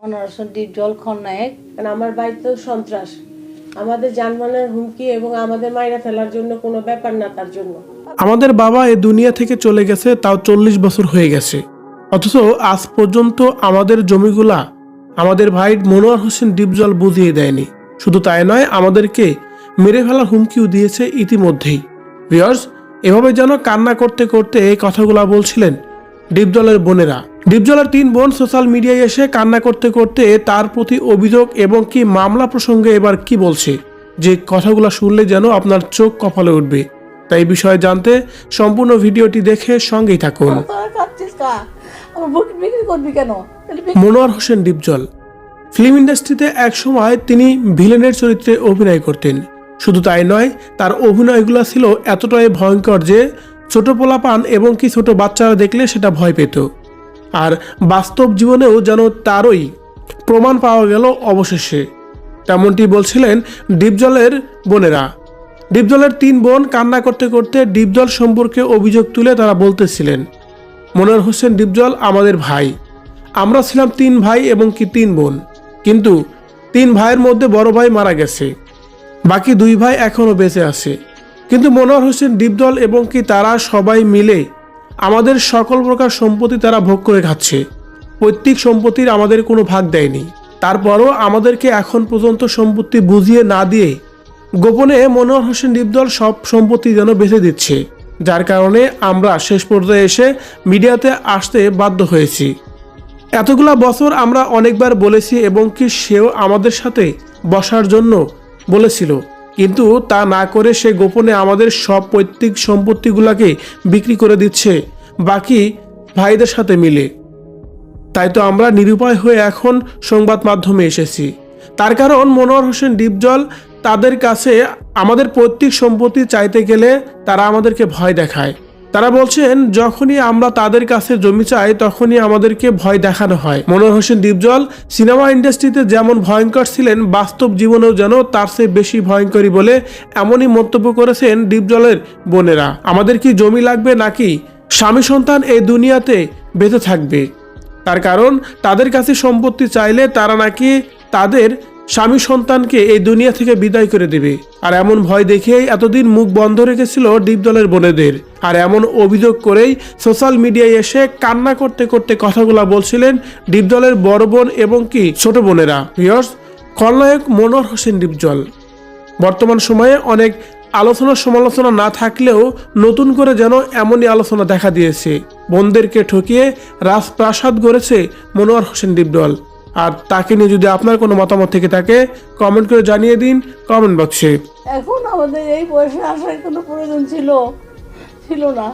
অনরাসন্দীপ জল খলনায়ক। কারণ আমার বাড়িতে সন্ত্রাস, আমাদের জানমালের হুমকি এবং আমাদের মাইরা ফেলার জন্য কোনো ব্যাপার না। তার জন্য আমাদের বাবা এ দুনিয়া থেকে চলে গেছে, তাও 40 বছর হয়ে গেছে, অথচ আজ পর্যন্ত আমাদের জমিগুলা আমাদের ভাই মনোয়ার হোসেন ডিপজল বুঝিয়ে দেয়নি। শুধু তাই নয়, আমাদেরকে মেরে ফেলার হুমকিও দিয়েছে ইতিমধ্যেই। ভিউয়ার্স, এভাবে যেন কান্না করতে করতে এই কথাগুলা বলছিলেন ডিপজলের বোনেরা। ডিপজলের 3 বোন সোশ্যাল মিডিয়ায় এসে কান্না করতে করতে তার প্রতি অভিযোগ এবং কি মামলা প্রসঙ্গে এবার কি বলছে, যে কথাগুলো শুনলে যেন আপনার চোখ কপালে উঠবে। তাই বিষয়ে জানতে সম্পূর্ণ ভিডিওটি দেখে সঙ্গেই থাকুন। মনোয়ার হোসেন ডিপজল ফিল্ম ইন্ডাস্ট্রিতে এক সময় তিনি ভিলেনের চরিত্রে অভিনয় করতেন। শুধু তাই নয়, তার অভিনয়গুলো ছিল এতটাই ভয়ঙ্কর যে ছোট পোলাপান এবং কি ছোট বাচ্চারা দেখলে সেটা ভয় পেত। আর বাস্তব জীবনেও যেন তারই প্রমাণ পাওয়া গেল অবশেষে। তেমনটি বলছিলেন ডিপজলের বোনেরা। ডিপজলের 3 বোন কান্না করতে করতে ডিপজল সম্পর্কে অভিযোগ তুলে তারা বলতেছিলেন, মনোয়ার হোসেন ডিপজল আমাদের ভাই। আমরা ছিলাম 3 ভাই এবং কি 3 বোন, কিন্তু 3 ভাইয়ের মধ্যে বড় ভাই মারা গেছে, বাকি 2 ভাই এখনও বেঁচে আছে। কিন্তু মনোয়ার হোসেন ডিপজল এবং কি তারা সবাই মিলে আমাদের সকল প্রকার সম্পত্তি তারা ভোগ করে খাচ্ছে। পৈতৃক সম্পত্তির আমাদের কোনো ভাগ দেয়নি। তারপরও আমাদেরকে এখন পর্যন্ত সম্পত্তি বুঝিয়ে না দিয়ে গোপনে মনোয়ার হোসেন ডিপজল সব সম্পত্তি যেন বেঁচে দিচ্ছে, যার কারণে আমরা শেষ পর্যায়ে এসে মিডিয়াতে আসতে বাধ্য হয়েছি। এতগুলা বছর আমরা অনেকবার বলেছি এবং কি সেও আমাদের সাথে বসার জন্য বলেছিল, কিন্তু তা না করে সে গোপনে আমাদের সব পৈতৃক সম্পত্তিগুলোকে বিক্রি করে দিচ্ছে বাকি ভাইদের সাথে মিলে। তাই তো আমরা নিরুপায় হয়ে এখন সংবাদ মাধ্যমে এসেছি। তার কারণ মনোয়ার হোসেন ডিপজল তাদের কাছে আমাদের পৈতৃক সম্পত্তি চাইতে গেলে তারা আমাদেরকে ভয় দেখায়। তারা বলছেন যখনই আমরা তাদের কাছে জমি চাই তখনই আমাদেরকে ভয় দেখানো হয়। মনোয়ার হোসেন ডিপজল সিনেমা ইন্ডাস্ট্রিতে যেমন ভয়ঙ্কর ছিলেন, বাস্তব জীবনেও যেন তার চেয়ে বেশি ভয়ঙ্করী বলে এমনই মন্তব্য করেছেন ডিপজলের বোনেরা। আমাদের কি জমি লাগবে নাকি স্বামী সন্তান এই দুনিয়াতে বেঁচে থাকবে? তার কারণ তাদের কাছে সম্পত্তি চাইলে তারা নাকি তাদের স্বামী সন্তানকে এই দুনিয়া থেকে বিদায় করে দেবে। আর এমন ভয় দেখেই এতদিন মুখ বন্ধ রেখেছিল ডিপজলের বোনেদের। আর এমন অভিযোগ করেই সোশ্যাল মিডিয়ায় এসে কান্না করতে করতে কথাগুলো বলছিলেন ডিপজলের বড় বোন এবং কি ছোট বোনেরা। ভিউয়ার্স, খলনায়ক মনোয়ার হোসেন ডিপজল বর্তমান সময়ে অনেক আলোচনা সমালোচনা না থাকলেও নতুন করে যেন এমনই আলোচনা দেখা দিয়েছে। বোনদেরকে ঠকিয়ে রাজপ্রাসাদ গড়েছে মনোয়ার হোসেন ডিপজল। আর তাকে নিয়ে যদি আপনার কোনো মতামত থেকে থাকে কমেন্ট করে জানিয়ে দিন কমেন্ট বক্সে। এখন আমাদের এই বয়সে আসার কোনো প্রয়োজন ছিল না।